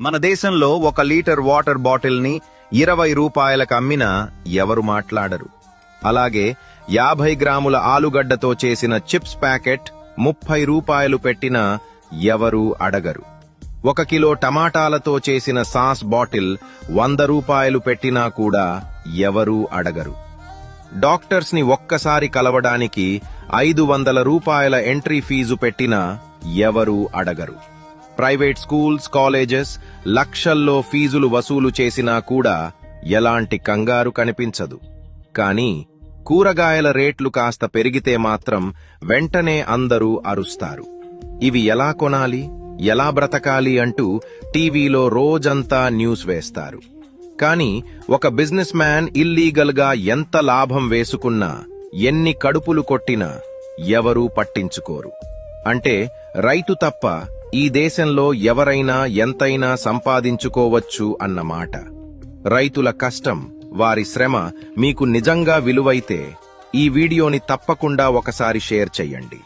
మన దేశంలో 1 litre water bottle ని 20 రూపాయలకు అమ్మినా ఎవరు మాట్లాడరు. అలాగే 50 గ్రాముల ఆలుగడ్డతో చేసిన చిప్స్ ప్యాకెట్ 30 రూపాయలు పెట్టినా ఎవరూ అడగరు. 1 కిలో టమాటాలతో చేసిన సాస్ బాటిల్ 100 రూపాయలు పెట్టినా కూడా ఎవరూ అడగరు. డాక్టర్స్ ని ఒక్కసారి కలవడానికి 500 రూపాయల ఎంట్రీ ఫీజు పెట్టినా ఎవరూ అడగరు. ప్రైవేట్ స్కూల్స్, కాలేజెస్ లక్షల్లో ఫీజులు వసూలు చేసినా కూడా ఎలాంటి కంగారు కనిపించదు. కానీ కూరగాయల రేట్లు కాస్త పెరిగితే మాత్రం వెంటనే అందరూ అరుస్తారు. ఇవి ఎలా కొనాలి, ఎలా బ్రతకాలి అంటూ టీవీలో రోజంతా న్యూస్ వేస్తారు. కానీ ఒక బిజినెస్ మ్యాన్ ఇల్లీగల్ గా ఎంత లాభం వేసుకున్నా, ఎన్ని కడుపులు కొట్టినా ఎవరూ పట్టించుకోరు. అంటే రైతు తప్ప ఈ దేశంలో ఎవరైనా ఎంతైనా సంపాదించుకోవచ్చు అన్నమాట. రైతుల కష్టం, వారి శ్రమ మీకు నిజంగా విలువైతే ఈ వీడియోని తప్పకుండా ఒకసారి షేర్ చెయ్యండి.